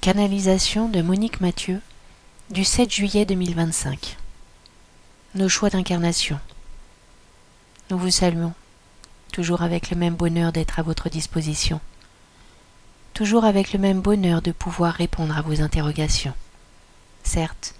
Canalisation de Monique Mathieu du 7 juillet 2025. Nos choix d'incarnation. Nous vous saluons, toujours avec le même bonheur d'être à votre disposition, toujours avec le même bonheur de pouvoir répondre à vos interrogations. Certes,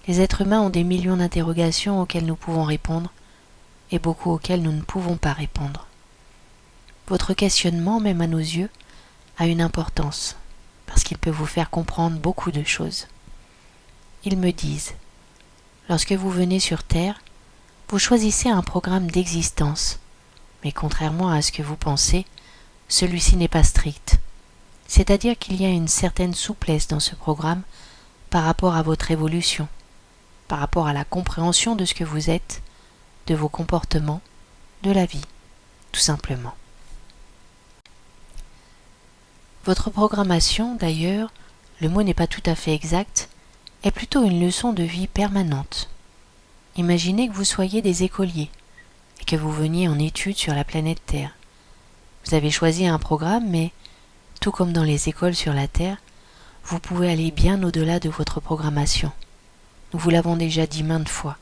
les êtres humains ont des millions d'interrogations auxquelles nous pouvons répondre et beaucoup auxquelles nous ne pouvons pas répondre. Votre questionnement, même à nos yeux, a une importance, parce qu'il peut vous faire comprendre beaucoup de choses. Ils me disent, lorsque vous venez sur Terre, vous choisissez un programme d'existence, mais contrairement à ce que vous pensez, celui-ci n'est pas strict. C'est-à-dire qu'il y a une certaine souplesse dans ce programme par rapport à votre évolution, par rapport à la compréhension de ce que vous êtes, de vos comportements, de la vie, tout simplement. Votre programmation, d'ailleurs, le mot n'est pas tout à fait exact, est plutôt une leçon de vie permanente. Imaginez que vous soyez des écoliers et que vous veniez en études sur la planète Terre. Vous avez choisi un programme, mais, tout comme dans les écoles sur la Terre, vous pouvez aller bien au-delà de votre programmation. Nous vous l'avons déjà dit maintes fois,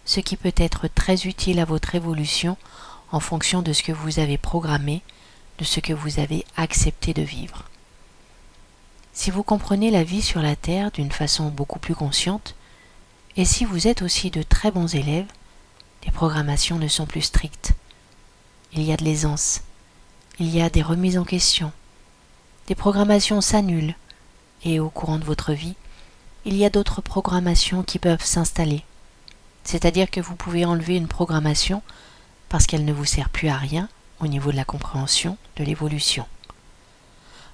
ce qui peut être très utile à votre évolution en fonction de ce que vous avez programmé, de ce que vous avez accepté de vivre. Si vous comprenez la vie sur la Terre d'une façon beaucoup plus consciente, et si vous êtes aussi de très bons élèves, les programmations ne sont plus strictes. Il y a de l'aisance, il y a des remises en question, des programmations s'annulent, et au courant de votre vie, il y a d'autres programmations qui peuvent s'installer. C'est-à-dire que vous pouvez enlever une programmation parce qu'elle ne vous sert plus à rien au niveau de la compréhension de l'évolution.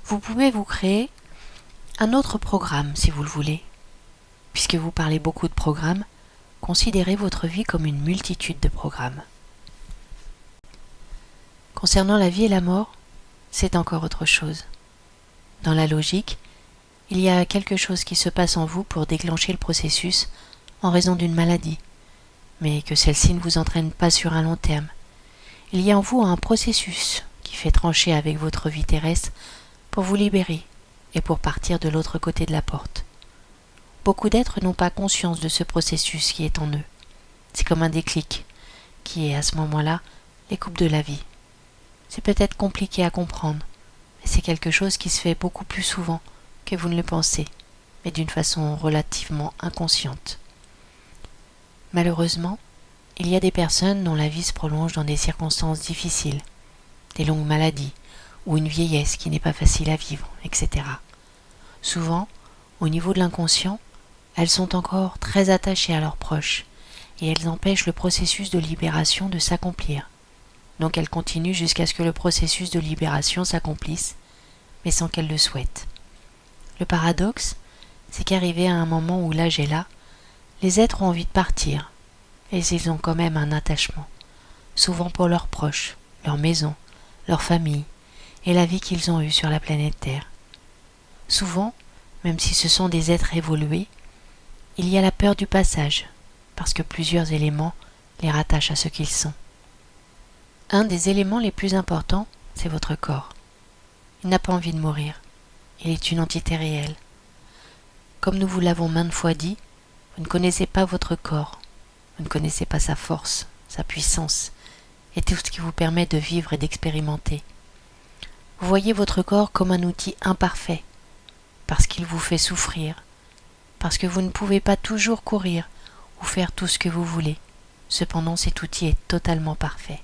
Vous pouvez vous créer un autre programme si vous le voulez. Puisque vous parlez beaucoup de programmes, considérez votre vie comme une multitude de programmes. Concernant la vie et la mort, c'est encore autre chose. Dans la logique, il y a quelque chose qui se passe en vous pour déclencher le processus en raison d'une maladie, mais que celle-ci ne vous entraîne pas sur un long terme. Il y a en vous un processus qui fait trancher avec votre vie terrestre pour vous libérer et pour partir de l'autre côté de la porte. Beaucoup d'êtres n'ont pas conscience de ce processus qui est en eux. C'est comme un déclic, qui est à ce moment-là les coupes de la vie. C'est peut-être compliqué à comprendre, mais c'est quelque chose qui se fait beaucoup plus souvent que vous ne le pensez, mais d'une façon relativement inconsciente. Malheureusement, il y a des personnes dont la vie se prolonge dans des circonstances difficiles, des longues maladies, ou une vieillesse qui n'est pas facile à vivre, etc. Souvent, au niveau de l'inconscient, elles sont encore très attachées à leurs proches, et elles empêchent le processus de libération de s'accomplir. Donc elles continuent jusqu'à ce que le processus de libération s'accomplisse, mais sans qu'elles le souhaitent. Le paradoxe, c'est qu'arrivé à un moment où l'âge est là, les êtres ont envie de partir, et ils ont quand même un attachement, souvent pour leurs proches, leur maison, leur famille, et la vie qu'ils ont eue sur la planète Terre. Souvent, même si ce sont des êtres évolués, il y a la peur du passage, parce que plusieurs éléments les rattachent à ce qu'ils sont. Un des éléments les plus importants, c'est votre corps. Il n'a pas envie de mourir. Il est une entité réelle. Comme nous vous l'avons maintes fois dit, vous ne connaissez pas votre corps, vous ne connaissez pas sa force, sa puissance, et tout ce qui vous permet de vivre et d'expérimenter. Vous voyez votre corps comme un outil imparfait, parce qu'il vous fait souffrir, parce que vous ne pouvez pas toujours courir ou faire tout ce que vous voulez. Cependant, cet outil est totalement parfait.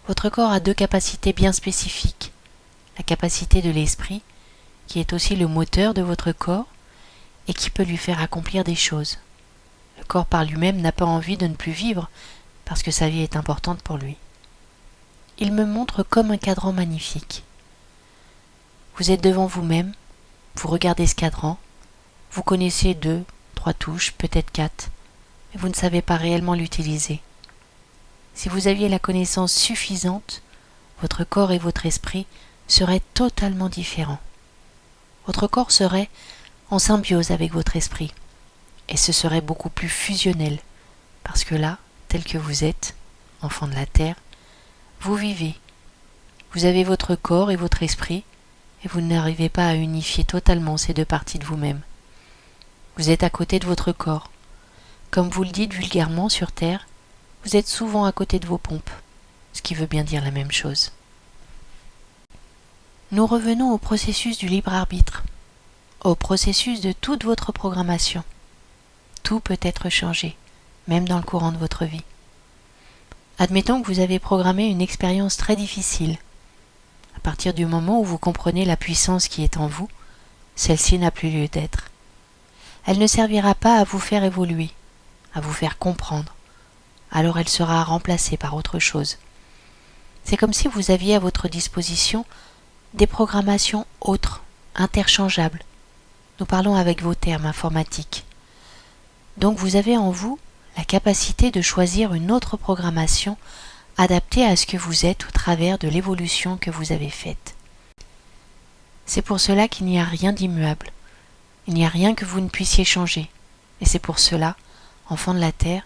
Votre corps a deux capacités bien spécifiques. La capacité de l'esprit, qui est aussi le moteur de votre corps et qui peut lui faire accomplir des choses. Le corps par lui-même n'a pas envie de ne plus vivre parce que sa vie est importante pour lui. Il me montre comme un cadran magnifique. Vous êtes devant vous-même, vous regardez ce cadran, vous connaissez 2, 3 touches, peut-être 4, mais vous ne savez pas réellement l'utiliser. Si vous aviez la connaissance suffisante, votre corps et votre esprit seraient totalement différents. Votre corps serait en symbiose avec votre esprit, et ce serait beaucoup plus fusionnel, parce que là, tel que vous êtes, enfant de la Terre, vous vivez. Vous avez votre corps et votre esprit, et vous n'arrivez pas à unifier totalement ces deux parties de vous-même. Vous êtes à côté de votre corps. Comme vous le dites vulgairement sur Terre, vous êtes souvent à côté de vos pompes, ce qui veut bien dire la même chose. Nous revenons au processus du libre arbitre, au processus de toute votre programmation. Tout peut être changé, même dans le courant de votre vie. Admettons que vous avez programmé une expérience très difficile. À partir du moment où vous comprenez la puissance qui est en vous, celle-ci n'a plus lieu d'être. Elle ne servira pas à vous faire évoluer, à vous faire comprendre. Alors elle sera remplacée par autre chose. C'est comme si vous aviez à votre disposition des programmations autres, interchangeables. Nous parlons avec vos termes informatiques. Donc vous avez en vous la capacité de choisir une autre programmation adaptée à ce que vous êtes au travers de l'évolution que vous avez faite. C'est pour cela qu'il n'y a rien d'immuable. Il n'y a rien que vous ne puissiez changer. Et c'est pour cela, enfants de la Terre,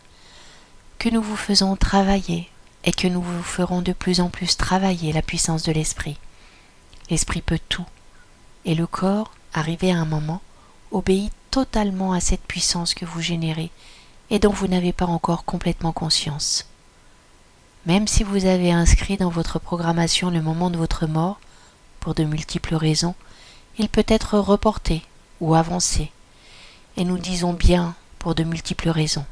que nous vous faisons travailler et que nous vous ferons de plus en plus travailler la puissance de l'esprit. L'esprit peut tout, et le corps, arrivé à un moment, obéit totalement à cette puissance que vous générez et dont vous n'avez pas encore complètement conscience. Même si vous avez inscrit dans votre programmation le moment de votre mort, pour de multiples raisons, il peut être reporté ou avancé, et nous disons bien pour de multiples raisons.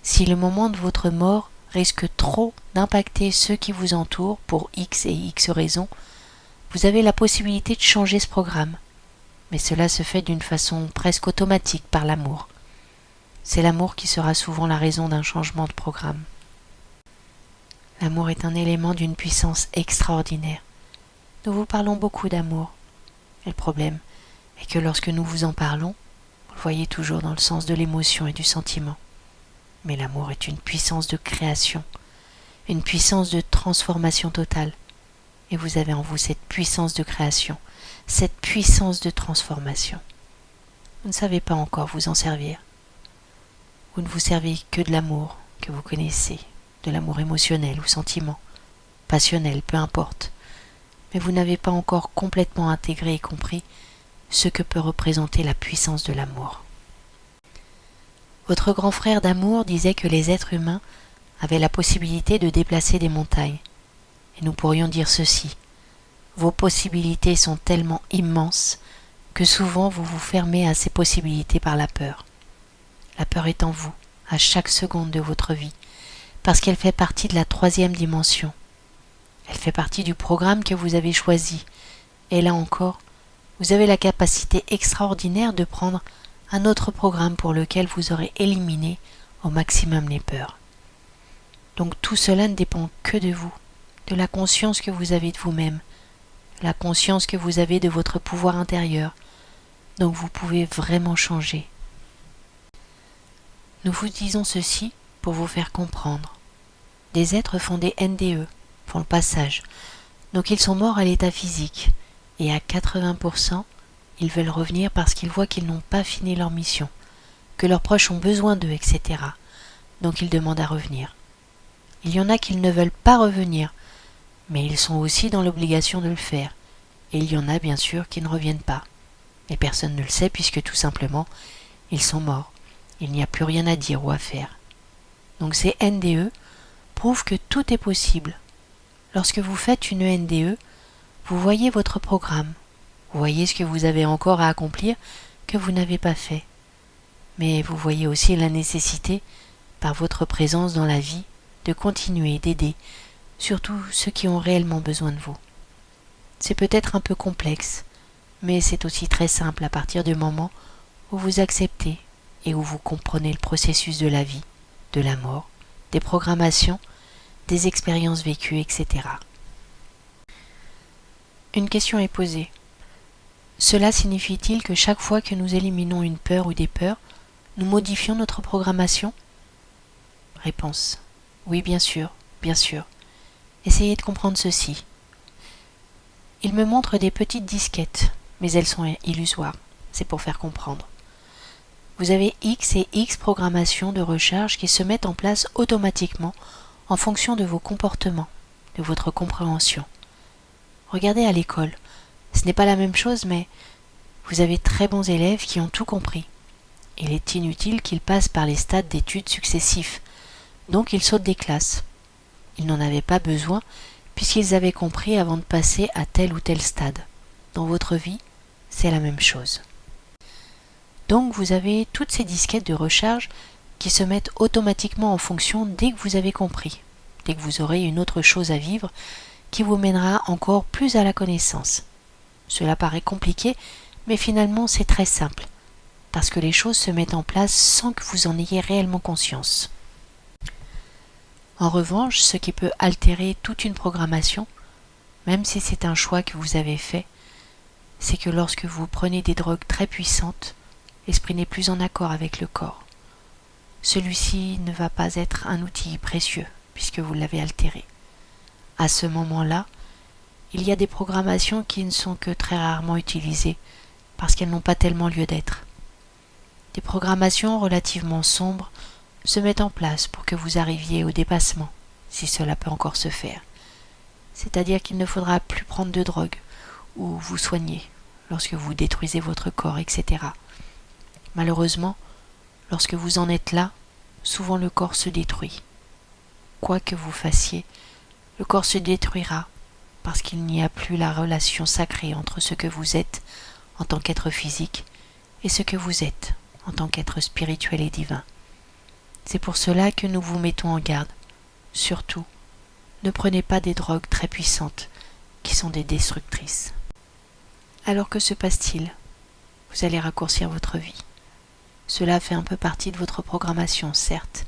Si le moment de votre mort risque trop d'impacter ceux qui vous entourent pour X et X raisons, vous avez la possibilité de changer ce programme, mais cela se fait d'une façon presque automatique par l'amour. C'est l'amour qui sera souvent la raison d'un changement de programme. L'amour est un élément d'une puissance extraordinaire. Nous vous parlons beaucoup d'amour. Et le problème est que lorsque nous vous en parlons, vous le voyez toujours dans le sens de l'émotion et du sentiment. Mais l'amour est une puissance de création, une puissance de transformation totale. Et vous avez en vous cette puissance de création, cette puissance de transformation. Vous ne savez pas encore vous en servir. Vous ne vous servez que de l'amour que vous connaissez, de l'amour émotionnel ou sentiment, passionnel, peu importe. Mais vous n'avez pas encore complètement intégré et compris ce que peut représenter la puissance de l'amour. Votre grand frère d'amour disait que les êtres humains avaient la possibilité de déplacer des montagnes. Et nous pourrions dire ceci: vos possibilités sont tellement immenses que souvent vous vous fermez à ces possibilités par la peur. La peur est en vous, à chaque seconde de votre vie, parce qu'elle fait partie de la 3e dimension. Elle fait partie du programme que vous avez choisi. Et là encore, vous avez la capacité extraordinaire de prendre un autre programme pour lequel vous aurez éliminé au maximum les peurs. Donc tout cela ne dépend que de vous, de la conscience que vous avez de vous-même, la conscience que vous avez de votre pouvoir intérieur. Donc vous pouvez vraiment changer. Nous vous disons ceci pour vous faire comprendre. Des êtres font des NDE, font le passage. Donc ils sont morts à l'état physique. Et à 80%, ils veulent revenir parce qu'ils voient qu'ils n'ont pas fini leur mission, que leurs proches ont besoin d'eux, etc. Donc ils demandent à revenir. Il y en a qui ne veulent pas revenir, mais ils sont aussi dans l'obligation de le faire. Et il y en a bien sûr qui ne reviennent pas. Et personne ne le sait puisque tout simplement, ils sont morts. Il n'y a plus rien à dire ou à faire. Donc ces NDE prouvent que tout est possible. Lorsque vous faites une NDE, vous voyez votre programme. Vous voyez ce que vous avez encore à accomplir que vous n'avez pas fait. Mais vous voyez aussi la nécessité, par votre présence dans la vie, de continuer d'aider, surtout ceux qui ont réellement besoin de vous. C'est peut-être un peu complexe, mais c'est aussi très simple à partir du moment où vous acceptez et où vous comprenez le processus de la vie, de la mort, des programmations, des expériences vécues, etc. Une question est posée. Cela signifie-t-il que chaque fois que nous éliminons une peur ou des peurs, nous modifions notre programmation? Réponse. Oui, bien sûr, bien sûr. Essayez de comprendre ceci. Il me montre des petites disquettes, mais elles sont illusoires. C'est pour faire comprendre. Vous avez X et X programmations de recharge qui se mettent en place automatiquement en fonction de vos comportements, de votre compréhension. Regardez à l'école. Ce n'est pas la même chose, mais vous avez très bons élèves qui ont tout compris. Il est inutile qu'ils passent par les stades d'études successifs, donc ils sautent des classes. Ils n'en avaient pas besoin puisqu'ils avaient compris avant de passer à tel ou tel stade. Dans votre vie, c'est la même chose. Donc vous avez toutes ces disquettes de recharge qui se mettent automatiquement en fonction dès que vous avez compris, dès que vous aurez une autre chose à vivre qui vous mènera encore plus à la connaissance. Cela paraît compliqué, mais finalement c'est très simple, parce que les choses se mettent en place sans que vous en ayez réellement conscience. En revanche, ce qui peut altérer toute une programmation, même si c'est un choix que vous avez fait, c'est que lorsque vous prenez des drogues très puissantes, l'esprit n'est plus en accord avec le corps. Celui-ci ne va pas être un outil précieux, puisque vous l'avez altéré. À ce moment-là, il y a des programmations qui ne sont que très rarement utilisées, parce qu'elles n'ont pas tellement lieu d'être. Des programmations relativement sombres se mettent en place pour que vous arriviez au dépassement, si cela peut encore se faire. C'est-à-dire qu'il ne faudra plus prendre de drogue, ou vous soigner, lorsque vous détruisez votre corps, etc. Malheureusement, lorsque vous en êtes là, souvent le corps se détruit. Quoi que vous fassiez, le corps se détruira, parce qu'il n'y a plus la relation sacrée entre ce que vous êtes en tant qu'être physique et ce que vous êtes en tant qu'être spirituel et divin. C'est pour cela que nous vous mettons en garde. Surtout, ne prenez pas des drogues très puissantes qui sont des destructrices. Alors que se passe-t-il? Vous allez raccourcir votre vie. Cela fait un peu partie de votre programmation, certes,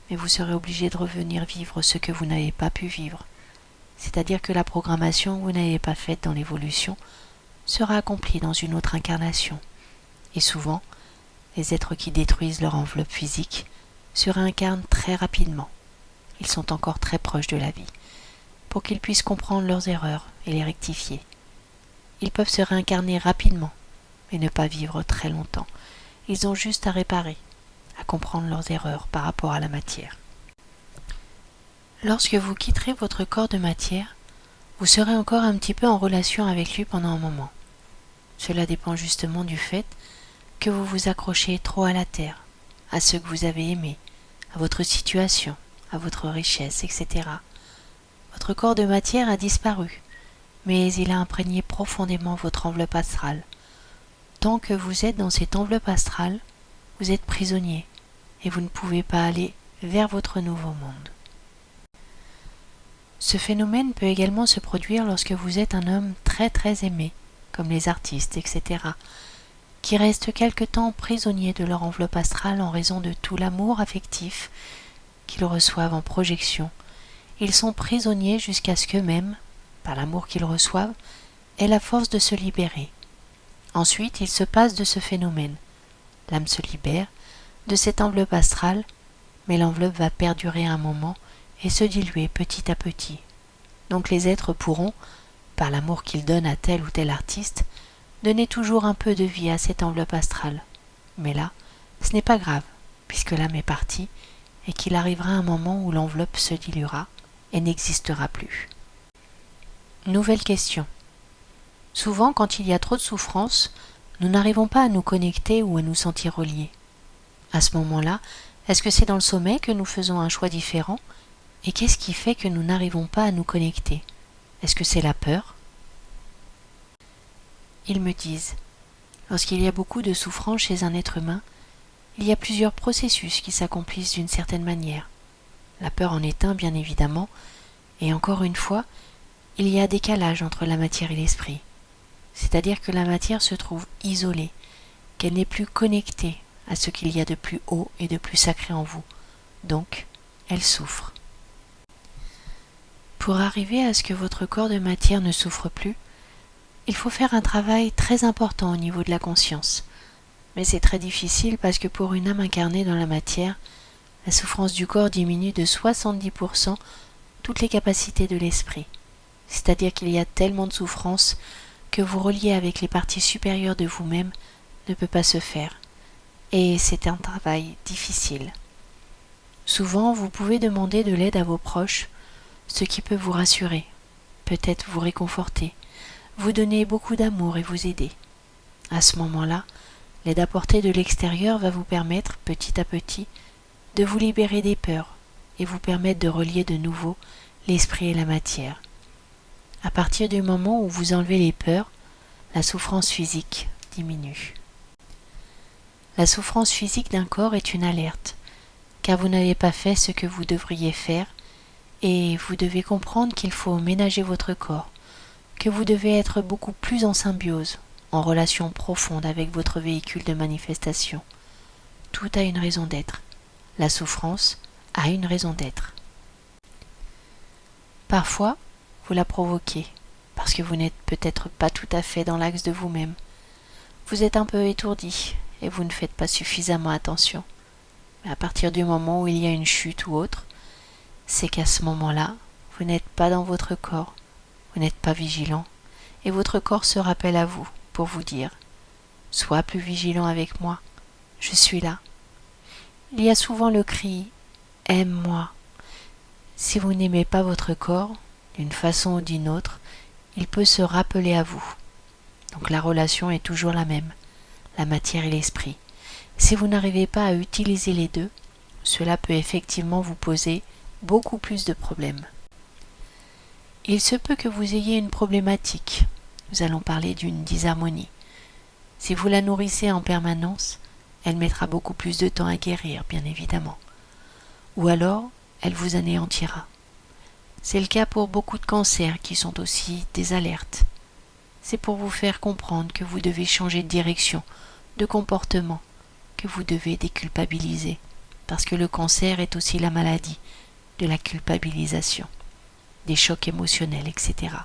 mais vous serez obligé de revenir vivre ce que vous n'avez pas pu vivre. C'est-à-dire que la programmation que vous n'avez pas faite dans l'évolution sera accomplie dans une autre incarnation. Et souvent, les êtres qui détruisent leur enveloppe physique se réincarnent très rapidement. Ils sont encore très proches de la vie, pour qu'ils puissent comprendre leurs erreurs et les rectifier. Ils peuvent se réincarner rapidement, mais ne pas vivre très longtemps. Ils ont juste à réparer, à comprendre leurs erreurs par rapport à la matière. Lorsque vous quitterez votre corps de matière, vous serez encore un petit peu en relation avec lui pendant un moment. Cela dépend justement du fait que vous vous accrochez trop à la terre, à ceux que vous avez aimés, à votre situation, à votre richesse, etc. Votre corps de matière a disparu, mais il a imprégné profondément votre enveloppe astrale. Tant que vous êtes dans cette enveloppe astrale, vous êtes prisonnier et vous ne pouvez pas aller vers votre nouveau monde. Ce phénomène peut également se produire lorsque vous êtes un homme très très aimé, comme les artistes, etc., qui restent quelque temps prisonniers de leur enveloppe astrale en raison de tout l'amour affectif qu'ils reçoivent en projection. Ils sont prisonniers jusqu'à ce qu'eux-mêmes, par l'amour qu'ils reçoivent, aient la force de se libérer. Ensuite, il se passe de ce phénomène. L'âme se libère de cette enveloppe astrale, mais l'enveloppe va perdurer un moment et se diluer petit à petit. Donc les êtres pourront, par l'amour qu'ils donnent à tel ou tel artiste, donner toujours un peu de vie à cette enveloppe astrale. Mais là, ce n'est pas grave, puisque l'âme est partie et qu'il arrivera un moment où l'enveloppe se diluera et n'existera plus. Nouvelle question. Souvent, quand il y a trop de souffrance, nous n'arrivons pas à nous connecter ou à nous sentir reliés. À ce moment-là, est-ce que c'est dans le sommeil que nous faisons un choix différent? Et qu'est-ce qui fait que nous n'arrivons pas à nous connecter? Est-ce que c'est la peur? Ils me disent, lorsqu'il y a beaucoup de souffrance chez un être humain, il y a plusieurs processus qui s'accomplissent d'une certaine manière. La peur en est un, bien évidemment, et encore une fois, il y a décalage entre la matière et l'esprit. C'est-à-dire que la matière se trouve isolée, qu'elle n'est plus connectée à ce qu'il y a de plus haut et de plus sacré en vous. Donc, elle souffre. Pour arriver à ce que votre corps de matière ne souffre plus, il faut faire un travail très important au niveau de la conscience. Mais c'est très difficile parce que pour une âme incarnée dans la matière, la souffrance du corps diminue de 70% toutes les capacités de l'esprit. C'est-à-dire qu'il y a tellement de souffrance que vous relier avec les parties supérieures de vous-même ne peut pas se faire. Et c'est un travail difficile. Souvent, vous pouvez demander de l'aide à vos proches, ce qui peut vous rassurer, peut-être vous réconforter, vous donner beaucoup d'amour et vous aider. À ce moment-là, l'aide apportée de l'extérieur va vous permettre, petit à petit, de vous libérer des peurs et vous permettre de relier de nouveau l'esprit et la matière. À partir du moment où vous enlevez les peurs, la souffrance physique diminue. La souffrance physique d'un corps est une alerte, car vous n'avez pas fait ce que vous devriez faire et vous devez comprendre qu'il faut ménager votre corps, que vous devez être beaucoup plus en symbiose, en relation profonde avec votre véhicule de manifestation. Tout a une raison d'être. La souffrance a une raison d'être. Parfois, vous la provoquez, parce que vous n'êtes peut-être pas tout à fait dans l'axe de vous-même. Vous êtes un peu étourdi et vous ne faites pas suffisamment attention. Mais à partir du moment où il y a une chute ou autre, c'est qu'à ce moment-là, vous n'êtes pas dans votre corps, vous n'êtes pas vigilant, et votre corps se rappelle à vous pour vous dire « Sois plus vigilant avec moi, je suis là ». Il y a souvent le cri « Aime-moi ». Si vous n'aimez pas votre corps, d'une façon ou d'une autre, il peut se rappeler à vous. Donc la relation est toujours la même, la matière et l'esprit. Si vous n'arrivez pas à utiliser les deux, cela peut effectivement vous poser beaucoup plus de problèmes. Il se peut que vous ayez une problématique. Nous allons parler d'une disharmonie. Si vous la nourrissez en permanence, elle mettra beaucoup plus de temps à guérir, bien évidemment. Ou alors, elle vous anéantira. C'est le cas pour beaucoup de cancers qui sont aussi des alertes. C'est pour vous faire comprendre que vous devez changer de direction, de comportement, que vous devez déculpabiliser, parce que le cancer est aussi la maladie de la culpabilisation, des chocs émotionnels, etc.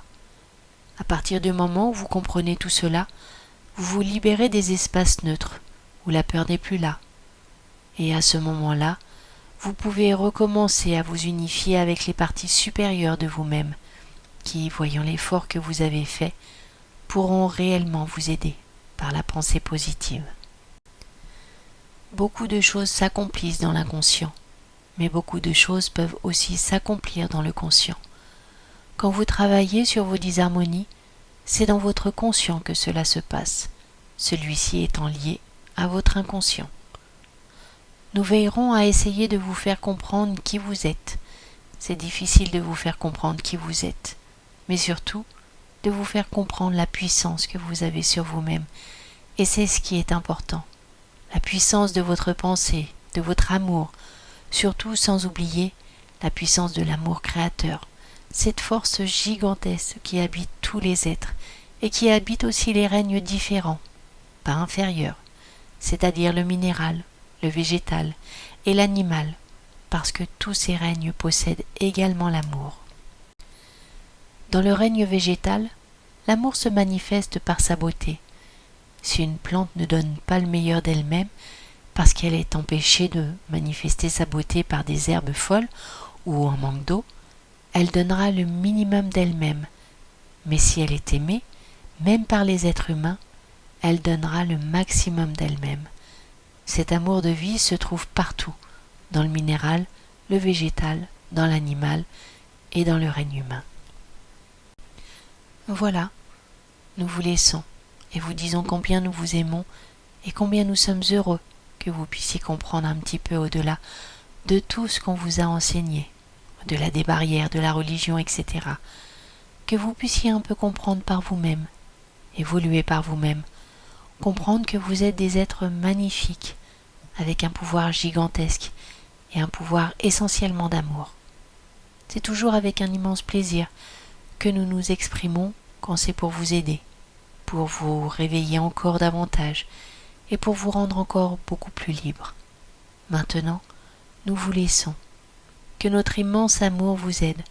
À partir du moment où vous comprenez tout cela, vous vous libérez des espaces neutres, où la peur n'est plus là. Et à ce moment-là, vous pouvez recommencer à vous unifier avec les parties supérieures de vous-même, qui, voyant l'effort que vous avez fait, pourront réellement vous aider par la pensée positive. Beaucoup de choses s'accomplissent dans l'inconscient, mais beaucoup de choses peuvent aussi s'accomplir dans le conscient. Quand vous travaillez sur vos disharmonies, c'est dans votre conscient que cela se passe, celui-ci étant lié à votre inconscient. Nous veillerons à essayer de vous faire comprendre qui vous êtes. C'est difficile de vous faire comprendre qui vous êtes, mais surtout de vous faire comprendre la puissance que vous avez sur vous-même. Et c'est ce qui est important. La puissance de votre pensée, de votre amour, surtout sans oublier la puissance de l'amour créateur, cette force gigantesque qui habite tous les êtres et qui habite aussi les règnes différents, pas inférieurs, c'est-à-dire le minéral, le végétal et l'animal, parce que tous ces règnes possèdent également l'amour. Dans le règne végétal, l'amour se manifeste par sa beauté. Si une plante ne donne pas le meilleur d'elle-même, parce qu'elle est empêchée de manifester sa beauté par des herbes folles ou en manque d'eau, elle donnera le minimum d'elle-même. Mais si elle est aimée, même par les êtres humains, elle donnera le maximum d'elle-même. Cet amour de vie se trouve partout, dans le minéral, le végétal, dans l'animal et dans le règne humain. Voilà, nous vous laissons et vous disons combien nous vous aimons et combien nous sommes heureux que vous puissiez comprendre un petit peu au-delà de tout ce qu'on vous a enseigné, au-delà des barrières, de la religion, etc. Que vous puissiez un peu comprendre par vous-même, évoluer par vous-même, comprendre que vous êtes des êtres magnifiques, avec un pouvoir gigantesque et un pouvoir essentiellement d'amour. C'est toujours avec un immense plaisir que nous nous exprimons quand c'est pour vous aider, pour vous réveiller encore davantage et pour vous rendre encore beaucoup plus libre. Maintenant, nous vous laissons. Que notre immense amour vous aide,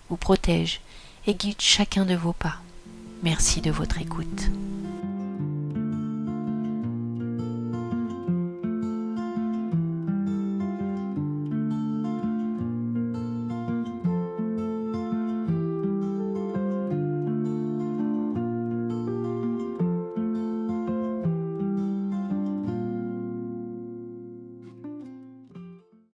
vous protège et guide chacun de vos pas. Merci de votre écoute.